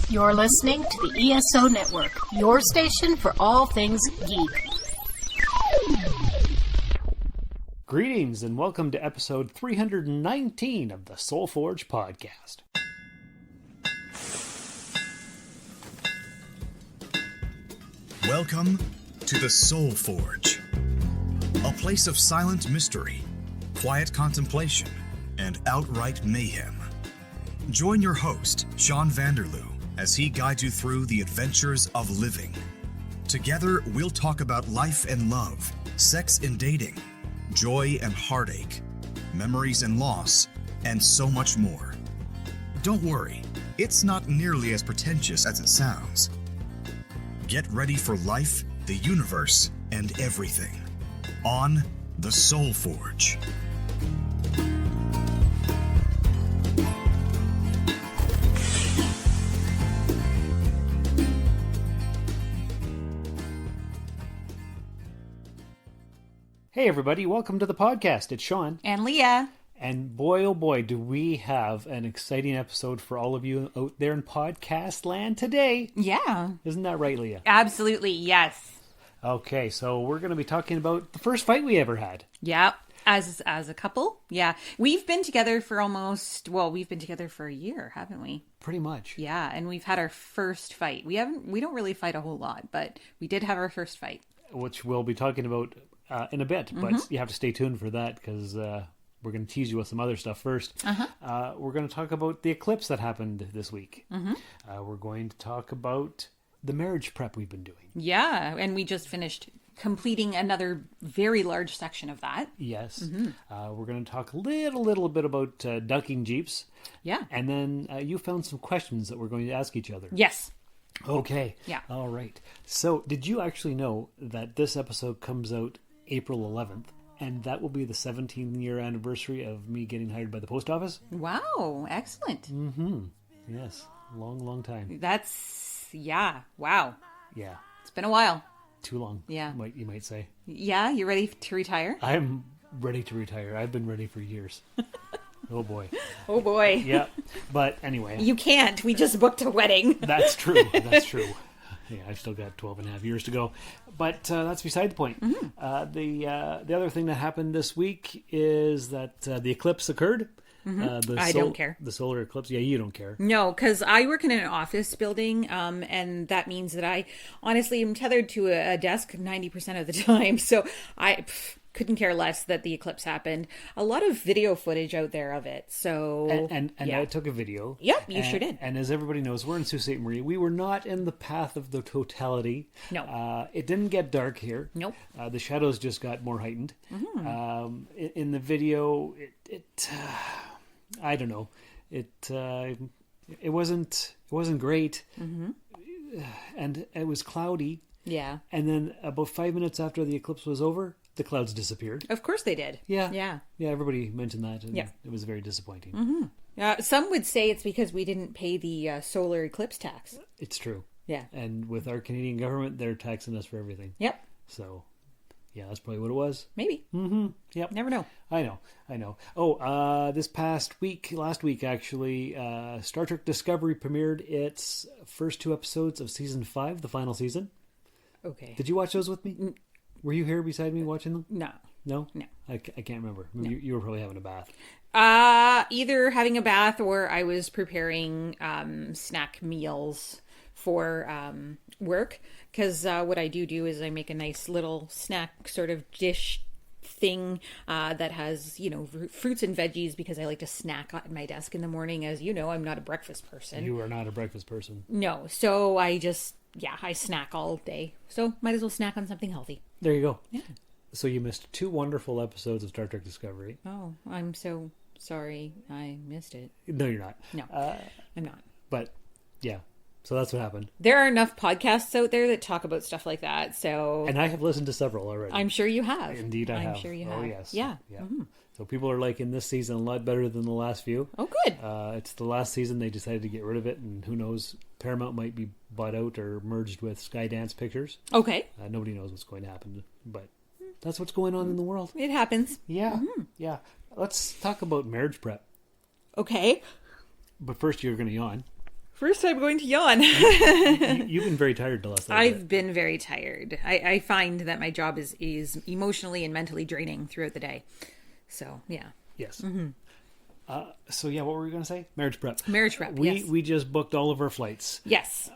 You're listening to the ESO Network, your station for all things geek. Greetings and welcome to episode 319 of the Soul Forge podcast. Welcome to the Soul Forge, a place of silent mystery, quiet contemplation, and outright mayhem. Join your host, Shawn as he guides you through the adventures of living. Together, we'll talk about life and love, sex and dating, joy and heartache, memories and loss, and so much more. Don't worry, it's not nearly as pretentious as it sounds. Get ready for life, the universe, and everything on the Soul Forge. Hey everybody, welcome to the podcast. It's Shawn. And Leah. And boy oh boy, do we have an exciting episode for all of you out there in podcast land today. Yeah. Isn't that right, Leah? Absolutely, yes. Okay, so we're going to be talking about the first fight we ever had. Yeah. As a couple. Yeah. We've been together for we've been together for a year, haven't we? Pretty much. Yeah, and we've had our first fight. We don't really fight a whole lot, but we did have our first fight. Which we'll be talking about in a bit, but you have to stay tuned for that because we're going to tease you with some other stuff first. We're going to talk about the eclipse that happened this week. We're going to talk about the marriage prep we've been doing. Yeah, and we just finished completing another very large section of that. Yes. We're going to talk a little bit about ducking Jeeps. Yeah. And then you found some questions that we're going to ask each other. Yes. Okay. Yeah. All right. So did you actually know that this episode comes out April 11th? And that will be the 17-year anniversary of me getting hired by the post office. Wow. Excellent. Yes. Long time. Wow. Yeah. It's been a while. Too long. Yeah. You might say. Yeah. You ready to retire? I'm ready to retire. I've been ready for years. Oh boy. Oh boy. Yeah. But anyway. You can't. We just booked a wedding. That's true. That's true. Yeah, I've still got 12 and a half years to go. But that's beside the point. The other thing that happened this week is that the eclipse occurred. I don't care. The solar eclipse. Yeah, you don't care. No, because I work in an office building, and that means that I honestly am tethered to a desk 90% of the time. So I couldn't care less that the eclipse happened. A lot of video footage out there of it. So and yeah. I took a video. Yep, you sure did. And as everybody knows, we're in Sault Ste. Marie. We were not in the path of the totality. No. It didn't get dark here. Nope. The shadows just got more heightened. In the video, it I don't know. It wasn't great. And it was cloudy. Yeah. And then about 5 minutes after the eclipse was over, the clouds disappeared. Of course they did. Yeah. Everybody mentioned that. And it was very disappointing. Some would say it's because we didn't pay the solar eclipse tax. It's true. Yeah. And with our Canadian government, they're taxing us for everything. Yep. So, yeah, that's probably what it was. Maybe. Yep. Never know. I know. Oh, this last week actually, Star Trek Discovery premiered its first 2 episodes of season 5, the final season. Okay. Did you watch those with me? Were you here beside me watching them? No. No? No. I can't remember. No. You were probably having a bath. Either having a bath or I was preparing snack meals for work. Because what I do is I make a nice little snack sort of dish thing that has, fruits and veggies because I like to snack at my desk in the morning. As you know, I'm not a breakfast person. You are not a breakfast person. No. So I snack all day. So might as well snack on something healthy. There you go. Yeah. So you missed 2 wonderful episodes of Star Trek Discovery. Oh, I'm so sorry I missed it. No, you're not. No, I'm not. But, yeah. So that's what happened. There are enough podcasts out there that talk about stuff like that. So, and I have listened to several already. I'm sure you have. Indeed, I have. I'm sure you have. Oh, yes. Yeah. So people are liking this season a lot better than the last few. Oh, good. It's the last season. They decided to get rid of it, and who knows? Paramount might be bought out or merged with Skydance Pictures. Okay. Nobody knows what's going to happen, but that's what's going on in the world. It happens. Yeah. Yeah. Let's talk about marriage prep. Okay. But first, you're going to yawn. First time going to yawn. You've been very tired the last little I've bit. been very tired. I find that my job is emotionally and mentally draining throughout the day. So, yeah. Yes. So yeah, what were we going to say? Marriage prep. Marriage prep, yes. We just booked all of our flights. Yes.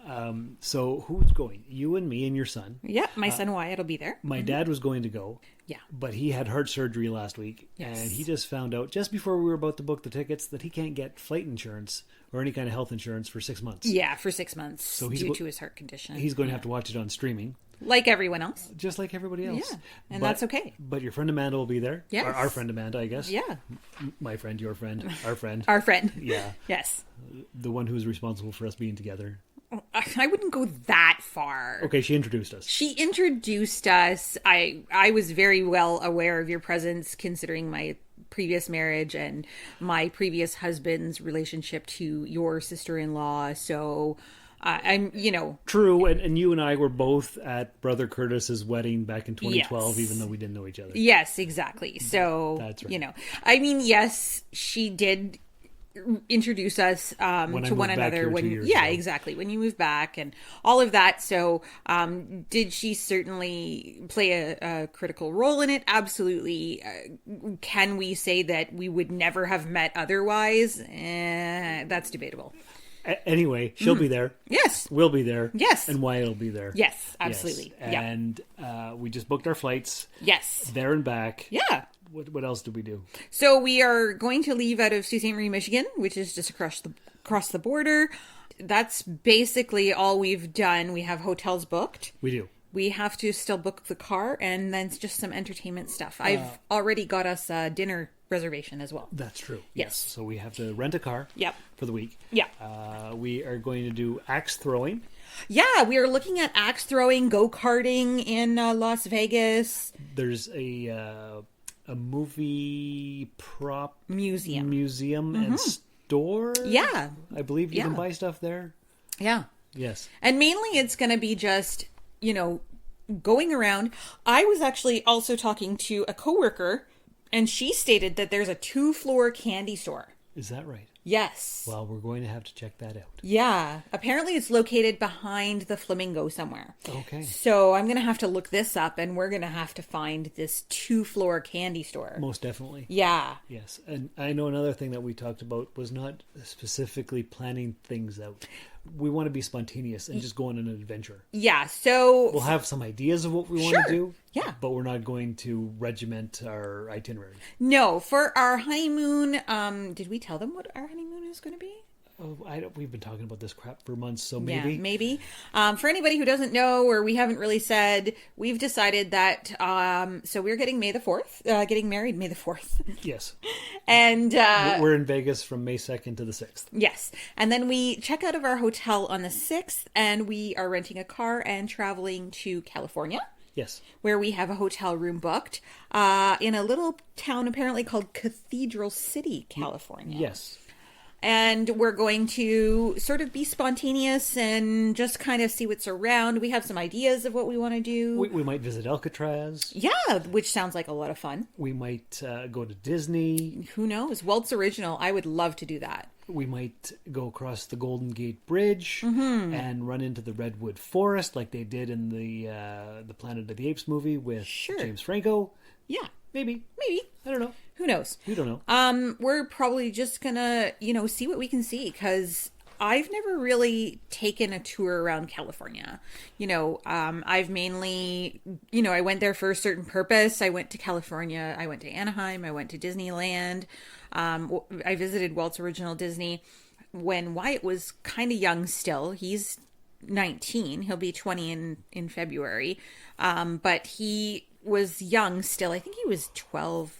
So who's going? You and me and your son. Yeah, my son Wyatt will be there. My dad was going to go. Yeah. But he had heart surgery last week. Yes. And he just found out, just before we were about to book the tickets, that he can't get flight insurance or any kind of health insurance for 6 months. Yeah, for 6 months So due to his heart condition. He's going to have to watch it on streaming. Like everyone else. Just like everybody else. Yeah, and that's okay. But your friend Amanda will be there. Yes. Our friend Amanda, I guess. Yeah. My friend, your friend, our friend. Our friend. Yeah. Yes. The one who's responsible for us being together. I wouldn't go that far. Okay, she introduced us. She introduced us. I was very well aware of your presence, considering my previous marriage and my previous husband's relationship to your sister-in-law. So I'm, True, and you and I were both at Brother Curtis's wedding back in 2012, Yes. even though we didn't know each other. Yes, exactly. So, That's right. I mean, yes, she did introduce us When I to moved one back another here 2 when years yeah ago. exactly when you moved back and all of that. So did she certainly play a critical role in it? Absolutely. Can we say that we would never have met otherwise? That's debatable. Anyway, she'll be there. Yes. We'll be there. Yes. And Wyatt will be there. Yes, absolutely. Yes. Yeah. And we just booked our flights Yes. there and back. Yeah. What else did we do? So we are going to leave out of Sault Ste. Marie, Michigan, which is just across the border. That's basically all we've done. We have hotels booked. We do. We have to still book the car, and then it's just some entertainment stuff. I've already got us a dinner reservation as well. That's true. Yes. So we have to rent a car. Yep. For the week. Yeah. We are going to do axe throwing. Yeah, we are looking at axe throwing, go-karting in Las Vegas. There's a movie prop Museum. and store. Yeah. I believe you can Yeah. buy stuff there. Yeah. Yes. And mainly it's going to be just, going around. I was actually also talking to a coworker, and she stated that there's a 2-floor candy store. Is that right? Yes. Well, we're going to have to check that out. Yeah. Apparently it's located behind the Flamingo somewhere. Okay. So I'm going to have to look this up, and we're going to have to find this 2-floor candy store. Most definitely. Yeah. Yes. And I know another thing that we talked about was not specifically planning things out. We want to be spontaneous and just go on an adventure. Yeah. So We'll have some ideas of what we want Sure. to do. Yeah. But we're not going to regiment our itinerary. no, for our honeymoon, did we tell them what our honeymoon is going to be? Oh, we've been talking about this crap for months, so maybe. Yeah, maybe. For anybody who doesn't know, or we haven't really said, we've decided that, so we're getting getting married May the 4th. Yes. And, We're in Vegas from May 2nd to the 6th. yes. And then we check out of our hotel on the 6th, and we are renting a car and traveling to California, Yes. where we have a hotel room booked, in a little town apparently called Cathedral City, California. Yes. And we're going to sort of be spontaneous and just kind of see what's around. We have some ideas of what we want to do. We might visit Alcatraz. Yeah, which sounds like a lot of fun. We might go to Disney. Who knows? Walt's Original. I would love to do that. We might go across the Golden Gate Bridge and run into the Redwood Forest like they did in the Planet of the Apes movie with Sure. James Franco. Yeah, Maybe. maybe. I don't know. Who knows? We don't know. We're probably just gonna, see what we can see, because I've never really taken a tour around California. I've mainly, I went there for a certain purpose. I went to California. I went to Anaheim. I went to Disneyland. I visited Walt's Original Disney when Wyatt was kind of young still. He's 19. He'll be 20 in February. But he was young still. I think he was 12,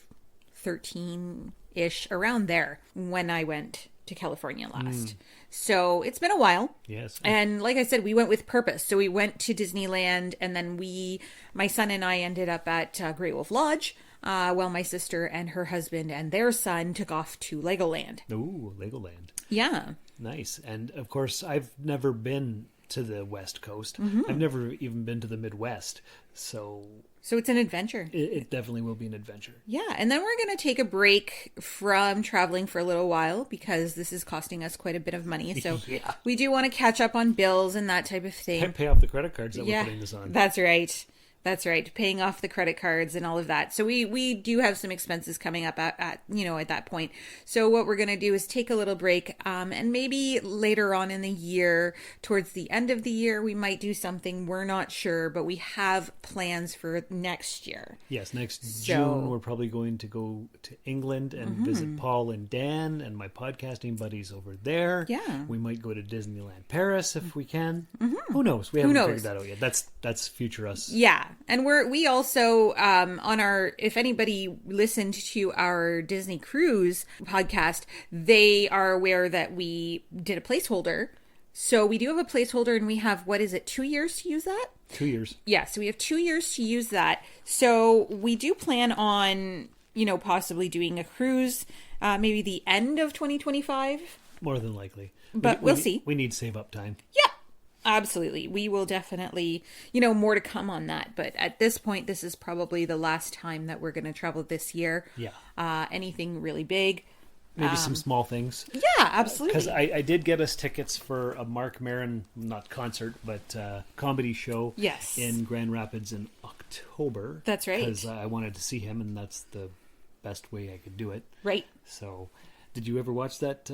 13-ish, around there when I went to California last. So it's been a while. Yes. And like I said, we went with purpose. So we went to Disneyland, and then my son and I ended up at Great Wolf Lodge, while my sister and her husband and their son took off to Legoland. Ooh, Legoland. Yeah. Nice. And of course, I've never been to the West Coast. I've never even been to the Midwest. So So it's an adventure. It definitely will be an adventure. Yeah, and then we're going to take a break from traveling for a little while because this is costing us quite a bit of money. So Yeah. we do want to catch up on bills and that type of thing. Pay off the credit cards that we're putting this on. That's right. That's right. Paying off the credit cards and all of that. So we do have some expenses coming up at that point. So what we're going to do is take a little break. And maybe later on in the year, towards the end of the year, we might do something. We're not sure, but we have plans for next year. Yes, next June, we're probably going to go to England and visit Paul and Dan and my podcasting buddies over there. Yeah. We might go to Disneyland Paris if we can. Who knows? We haven't figured that out yet. That's future us. Yeah. And we also, on our, if anybody listened to our Disney Cruise podcast, they are aware that we did a placeholder. So we do have a placeholder and we have, 2 years to use that? 2 years. Yeah. So we have 2 years to use that. So we do plan on, possibly doing a cruise, maybe the end of 2025. More than likely. But we'll see. We need save up time. Yeah. Absolutely. We will definitely, more to come on that. But at this point, this is probably the last time that we're going to travel this year. Yeah. Anything really big. Maybe some small things. Yeah, absolutely. Because I did get us tickets for a Mark Maron, not concert, but comedy show. Yes. In Grand Rapids in October. That's right. Because I wanted to see him, and that's the best way I could do it. Right. So, did you ever watch that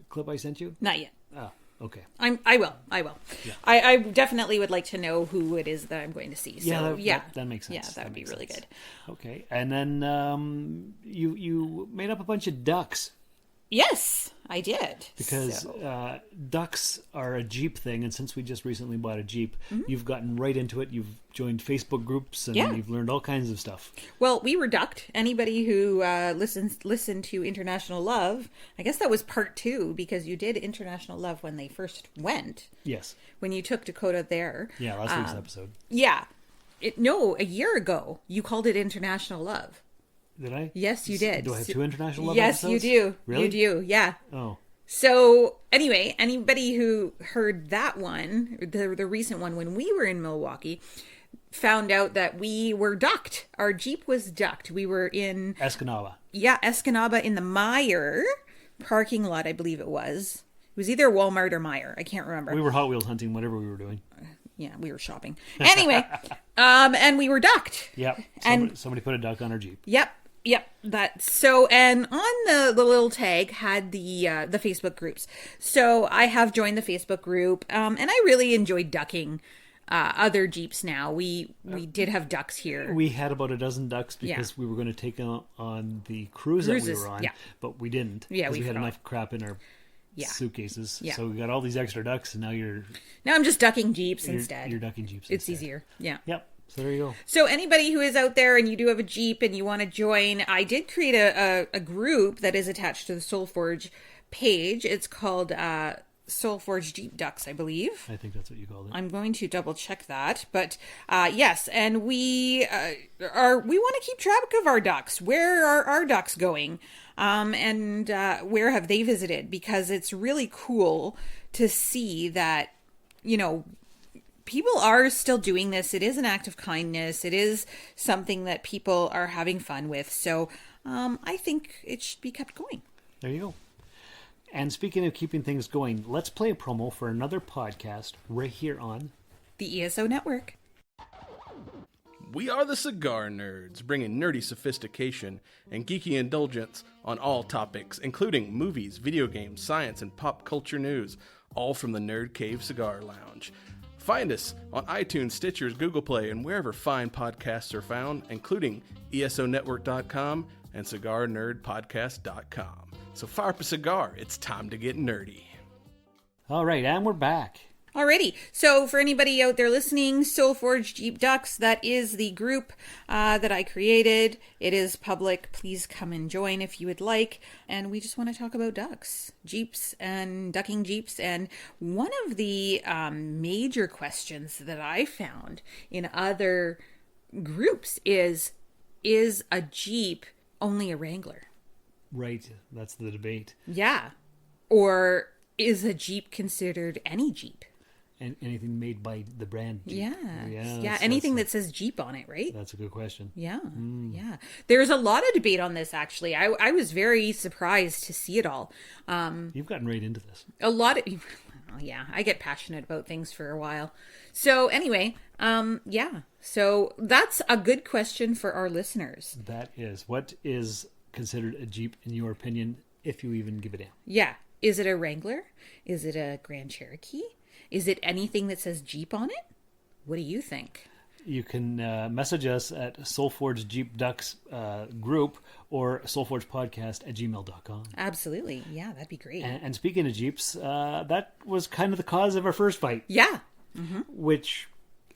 clip I sent you? Not yet. Oh, okay. I will. Yeah. I definitely would like to know who it is that I'm going to see. So, that makes sense. Yeah, that would be really good. Okay, and then you made up a bunch of ducks. Yes, I did. Because ducks are a Jeep thing, and since we just recently bought a Jeep, you've gotten right into it. You've joined Facebook groups, and you've learned all kinds of stuff. Well, we were ducked. Anybody who listened to International Love, I guess that was part 2, because you did International Love when they first went. Yes. When you took Dakota there. Yeah, last week's episode. Yeah. A year ago, you called it International Love. Did I? Yes, you did. Do I have 2 International Love Yes, episodes? you do. Really? You do, yeah. Oh. So, anyway, anybody who heard that one, the recent one when we were in Milwaukee, found out that we were ducked. Our Jeep was ducked. We were in... Escanaba. Yeah, Escanaba in the Meijer parking lot, I believe it was. It was either Walmart or Meijer. I can't remember. We were Hot Wheels hunting, whatever we were doing. Yeah, we were shopping. Anyway, and we were ducked. Yep. Somebody put a duck on our Jeep. Yep. And on the little tag had the Facebook groups. So I have joined the Facebook group, and I really enjoyed ducking other Jeeps now. We did have ducks here. We had about a dozen ducks because we were going to take on the cruise that we were on, but we didn't. Yeah, we had enough crap in our suitcases. Yeah. So we got all these extra ducks, and now I'm just ducking Jeeps instead. You're ducking Jeeps It's instead. easier. Yeah. Yep. So there you go. So anybody who is out there and you do have a Jeep and you want to join, I did create a group that is attached to the SoulForge page. It's called SoulForge Jeep Ducks, I believe. I think that's what you called it. I'm going to double check that. But yes, and we want to keep track of our ducks. Where are our ducks going? And where have they visited? Because it's really cool to see that, people are still doing this. It is an act of kindness. It is something that people are having fun with. So I think it should be kept going. There you go. And speaking of keeping things going, let's play a promo for another podcast right here on the ESO Network. We are the Cigar Nerds, bringing nerdy sophistication and geeky indulgence on all topics, including movies, video games, science, and pop culture news, all from the Nerd Cave Cigar Lounge. Find us on iTunes, Stitchers, Google Play, and wherever fine podcasts are found, including ESONetwork.com and CigarNerdPodcast.com. So fire up a cigar. It's time to get nerdy. All right, and we're back. Alrighty, so for anybody out there listening, SoulForge Jeep Ducks, that is the group that I created. It is public. Please come and join if you would like. And we just want to talk about ducks, Jeeps, and ducking Jeeps. And one of the major questions that I found in other groups is a Jeep only a Wrangler? Right, that's the debate. Yeah. Or is a Jeep considered any Jeep? anything made by the brand Jeep. Yeah. Anything that says Jeep on it, right? That's a good question. Yeah. Yeah. There's a lot of debate on this, actually. I was very surprised to see it all. You've gotten right into this. A lot of... Yeah, I get passionate about things for a while. So anyway, so that's a good question for our listeners. That is. What is considered a Jeep in your opinion, if you even give a damn? Yeah. Is it a Wrangler? Is it a Grand Cherokee? Is it anything that says Jeep on it? What do you think? You can message us at Soulforge Jeep Ducks group or soulforgepodcast@gmail.com. Absolutely. Yeah, that'd be great. And speaking of Jeeps, that was kind of the cause of our first fight. Yeah. Which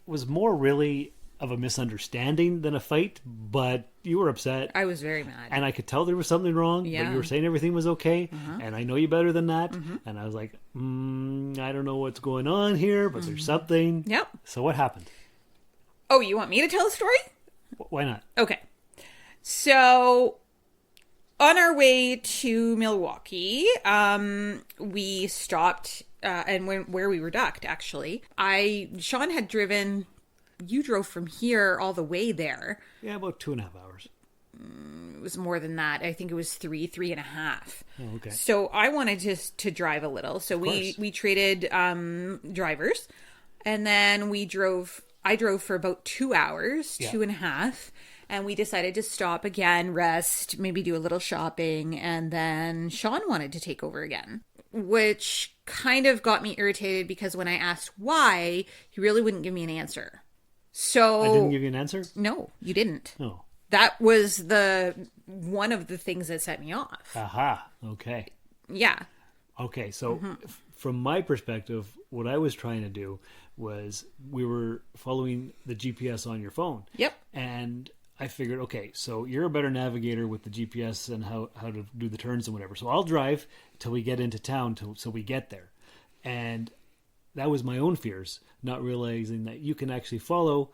was more really of a misunderstanding than a fight, but you were upset. I was very mad. And I could tell there was something wrong, but you were saying everything was okay, and I know you better than that. And I was like, I don't know what's going on here, but there's something. Yep. So what happened? Oh, you want me to tell the story? Why not? Okay. So, on our way to Milwaukee, we stopped and where we were docked, actually. Shawn had driven... You drove from here all the way there. Yeah, about 2.5 hours. It was more than that. I think it was 3.5. Oh, okay. So I wanted to drive a little. So we traded drivers. And then I drove for about 2 hours, 2.5. And we decided to stop again, rest, maybe do a little shopping. And then Shawn wanted to take over again, which kind of got me irritated because when I asked why, he really wouldn't give me an answer. So I didn't give you an answer? No, you didn't. Oh. That was one of the things that set me off. Aha. Okay. Yeah. Okay. So from my perspective, what I was trying to do was we were following the GPS on your phone. Yep. And I figured, okay, so you're a better navigator with the GPS and how to do the turns and whatever. So I'll drive till we get into town so we get there. And that was my own fears, not realizing that you can actually follow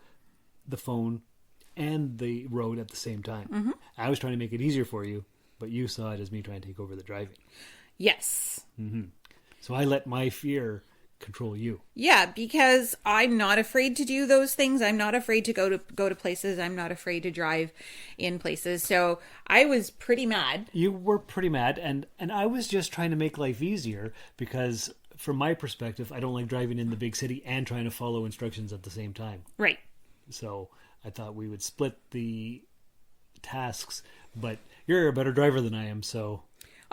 the phone and the road at the same time. I was trying to make it easier for you, but you saw it as me trying to take over the driving. Yes. So I let my fear control you. Yeah, because I'm not afraid to do those things. I'm not afraid to go to places. I'm not afraid to drive in places. So I was pretty mad. You were pretty mad, and I was just trying to make life easier because from my perspective, I don't like driving in the big city and trying to follow instructions at the same time. Right. So I thought we would split the tasks, but you're a better driver than I am, so...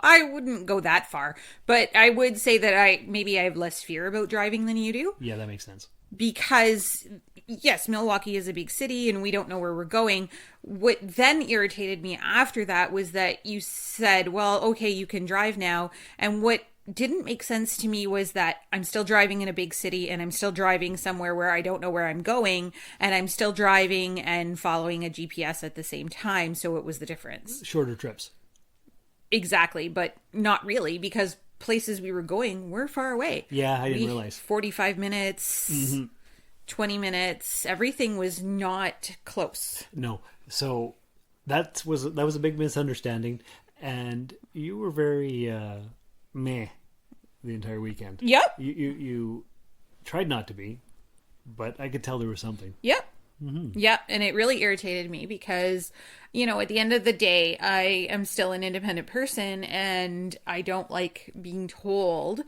I wouldn't go that far, but I would say that I have less fear about driving than you do. Yeah, that makes sense. Because, yes, Milwaukee is a big city and we don't know where we're going. What then irritated me after that was that you said, well, okay, you can drive now. And what didn't make sense to me was that I'm still driving in a big city and I'm still driving somewhere where I don't know where I'm going, and I'm still driving and following a GPS at the same time. So it was the difference. Shorter trips. Exactly, but not really, because places we were going were far away. Yeah, I didn't realize. 45 minutes, 20 minutes, everything was not close. No. So that was a big misunderstanding, and you were very meh the entire weekend. Yep. You tried not to be, but I could tell there was something. Yep. Yep, and it really irritated me because, at the end of the day, I am still an independent person and I don't like being told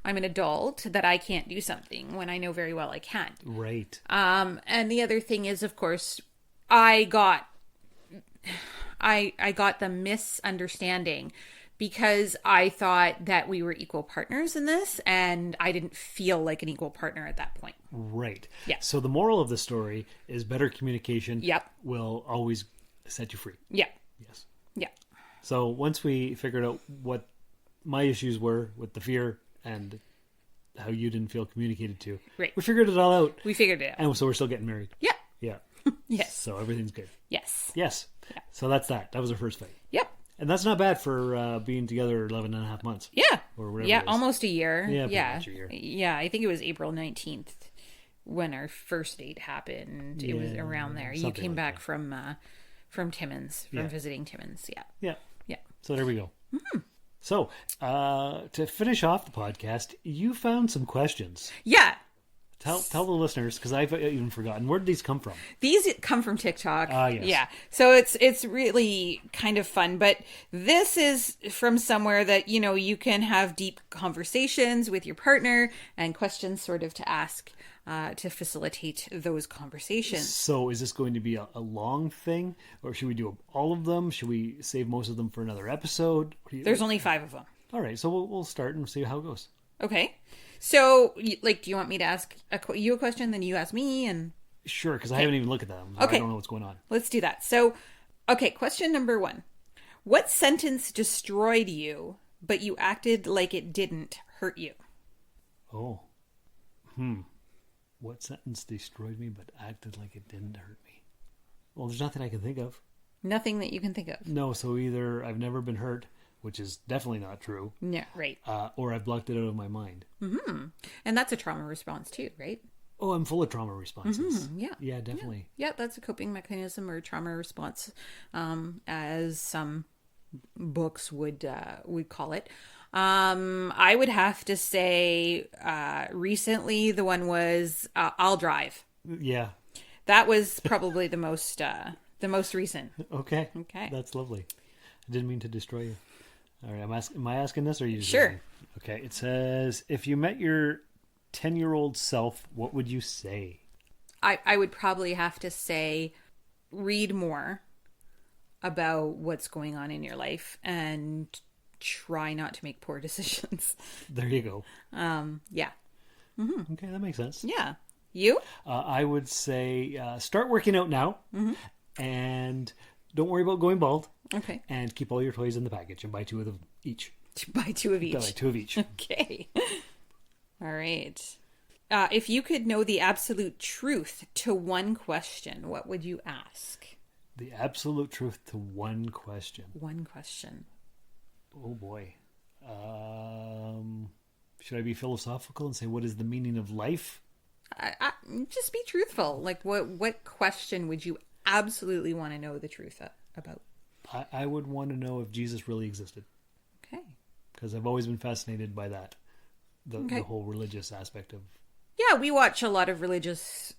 I'm an adult that I can't do something when I know very well I can. Right. And the other thing is, of course, I got the misunderstanding because I thought that we were equal partners in this, and I didn't feel like an equal partner at that point. Right. Yeah. So the moral of the story is better communication Yep. will always set you free. Yeah. Yes. Yeah. So once we figured out what my issues were with the fear and how you didn't feel communicated to, Right. we figured it all out. We figured it out. And so we're still getting married. Yeah. Yeah. Yes. So everything's good. Yes. Yes. Yeah. So that's that. That was our first fight. Yep. And that's not bad for being together 11 and a half months. Yeah. Or whatever Yeah, it is. almost a year. Yeah, pretty Yeah. much a year. Yeah, I think it was April 19th when our first date happened. It was around there. You something came like back that. from Timmins, from visiting Timmins. Yeah. Yeah. Yeah. So there we go. So to finish off the podcast, you found some questions. Yeah. Tell the listeners, because I've even forgotten. Where did these come from? These come from TikTok. Yes. Yeah. So it's really kind of fun. But this is from somewhere that, you can have deep conversations with your partner and questions sort of to ask to facilitate those conversations. So is this going to be a long thing? Or should we do all of them? Should we save most of them for another episode? There's only 5 of them. All right. So we'll start and see how it goes. Okay. So, do you want me to ask you a question, then you ask me? And Sure, because I haven't even looked at them. So Okay. I don't know what's going on. let's do that. So, okay, question number 1. What sentence destroyed you, but you acted like it didn't hurt you? Oh. What sentence destroyed me but acted like it didn't hurt me? Well, there's nothing I can think of. Nothing that you can think of. No, so either I've never been hurt, which is definitely not true, Yeah, right. or I've blocked it out of my mind. And that's a trauma response too, right? Oh, I'm full of trauma responses. Yeah. Yeah, definitely. Yeah, that's a coping mechanism or trauma response, as some books would call it. I would have to say recently the one was I'll drive. Yeah. That was probably the most recent. Okay. Okay. That's lovely. I didn't mean to destroy you. All right. Am I asking this or are you just Sure. asking? Okay. It says, if you met your 10-year-old self, what would you say? I would probably have to say read more about what's going on in your life and try not to make poor decisions. There you go. Yeah. Okay. That makes sense. Yeah. You? I would say start working out now and don't worry about going bald. Okay. And keep all your toys in the package and buy 2 of them each. Buy 2 of each. Buy 2 of each. Okay. All right. If you could know the absolute truth to one question, what would you ask? The absolute truth to one question. One question. Oh boy. Should I be philosophical and say what is the meaning of life? Just be truthful. Like, what question would you absolutely want to know the truth about? I would want to know if Jesus really existed, Okay. because I've always been fascinated by that, the Okay. whole religious aspect of. Yeah, we watch a lot of religious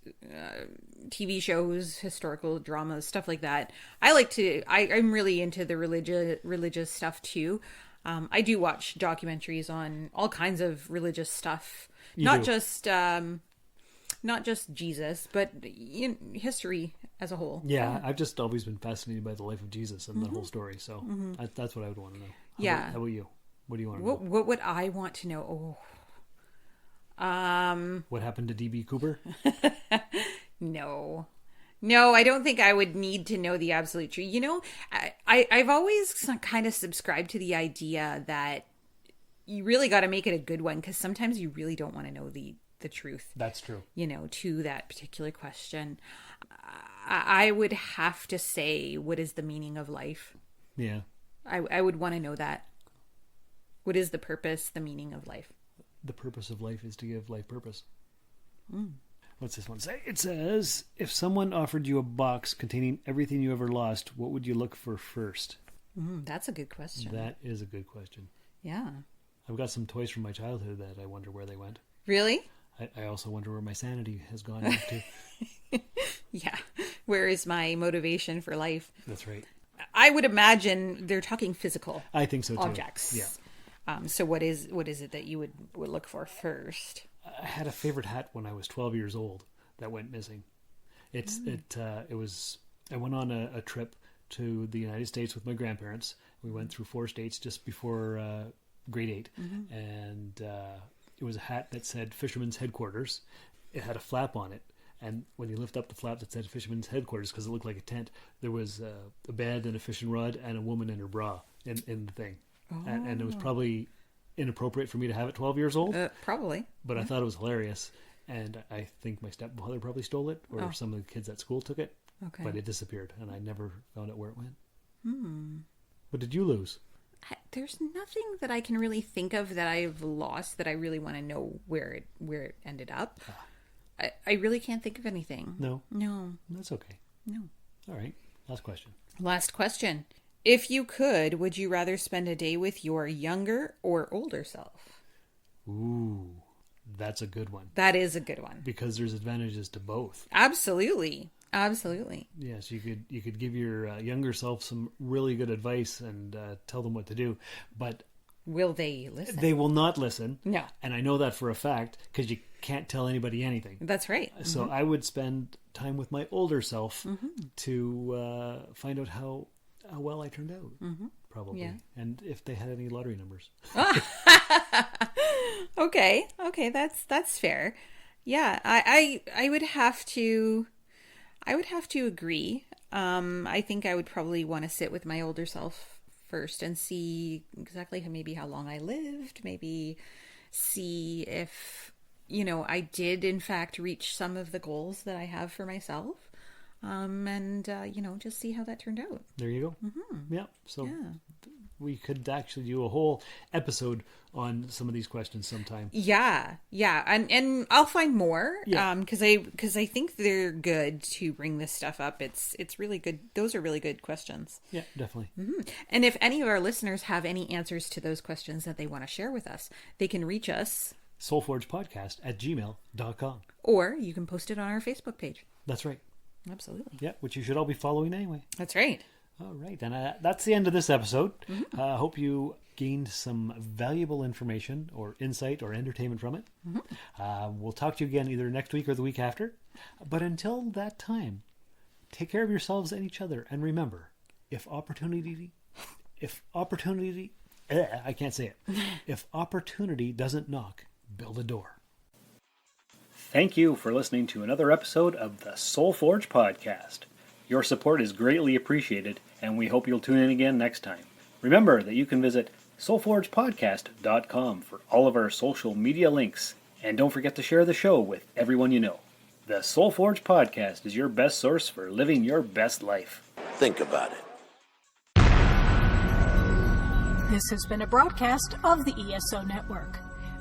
TV shows, historical dramas, stuff like that. I'm really into the religious stuff too. I do watch documentaries on all kinds of religious stuff. Not just Jesus, but history as a whole. Yeah, I've just always been fascinated by the life of Jesus and the whole story. So that's what I would want to know. How about you? What do you want to know? What would I want to know? What happened to D.B. Cooper? No, I don't think I would need to know the absolute truth. I've always kind of subscribed to the idea that you really got to make it a good one, because sometimes you really don't want to know the truth. That's true. To that particular question. I would have to say, what is the meaning of life? Yeah. I would want to know that. What is the purpose, the meaning of life? The purpose of life is to give life purpose. What's this one say? It says, if someone offered you a box containing everything you ever lost, what would you look for first? That's a good question. That is a good question. Yeah. I've got some toys from my childhood that I wonder where they went. Really? I also wonder where my sanity has gone off to. Yeah. Where is my motivation for life? That's right. I would imagine they're talking physical I think so too. objects. Yeah. So what is it that you would look for first? I had a favorite hat when I was 12 years old that went missing. I went on a trip to the United States with my grandparents. We went through 4 states just before grade 8. And it was a hat that said Fisherman's Headquarters. It had a flap on it. And when you lift up the flap that said Fisherman's Headquarters, because it looked like a tent, there was a bed and a fishing rod and a woman in her bra in the thing. And it was probably inappropriate for me to have at 12 years old. Probably. But I thought it was hilarious. And I think my stepmother probably stole it, or some of the kids at school took it. Okay. But it disappeared, and I never found out where it went. What did you lose? There's nothing that I can really think of that I've lost that I really want to know where it ended up. I really can't think of anything. No. No. That's okay. No. All right. Last question. Last question. If you could, would you rather spend a day with your younger or older self? Ooh, that's a good one. That is a good one. Because there's advantages to both. Absolutely. Absolutely. Yes, you could give your younger self some really good advice and tell them what to do, but will they listen? They will not listen. No. And I know that for a fact because you can't tell anybody anything. That's right. So I would spend time with my older self to find out how well I turned out, probably. Yeah. And if they had any lottery numbers. Okay, that's fair. Yeah, I would have to agree. I think I would probably want to sit with my older self first and see exactly how long I lived, maybe see if, I did in fact reach some of the goals that I have for myself. And just see how that turned out. There you go. Yeah. So we could actually do a whole episode on some of these questions sometime. Yeah. And I'll find more. Because I think they're good to bring this stuff up. It's really good. Those are really good questions. Yeah, definitely. And if any of our listeners have any answers to those questions that they want to share with us, they can reach us. soulforgepodcast@gmail.com. Or you can post it on our Facebook page. That's right. Absolutely. Yeah, which you should all be following anyway. That's right. All right. And that's the end of this episode. I hope you gained some valuable information or insight or entertainment from it. We'll talk to you again either next week or the week after. But until that time, take care of yourselves and each other. And remember, if opportunity doesn't knock, build a door. Thank you for listening to another episode of the Soul Forge Podcast. Your support is greatly appreciated, and we hope you'll tune in again next time. Remember that you can visit soulforgepodcast.com for all of our social media links, and don't forget to share the show with everyone you know. The Soul Forge Podcast is your best source for living your best life. Think about it. This has been a broadcast of the ESO Network.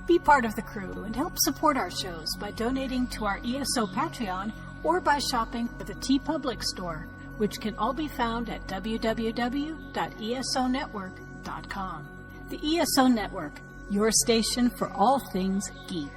Be part of the crew and help support our shows by donating to our ESO Patreon or by shopping at the TeePublic store, which can all be found at www.esonetwork.com. The ESO Network, your station for all things geek.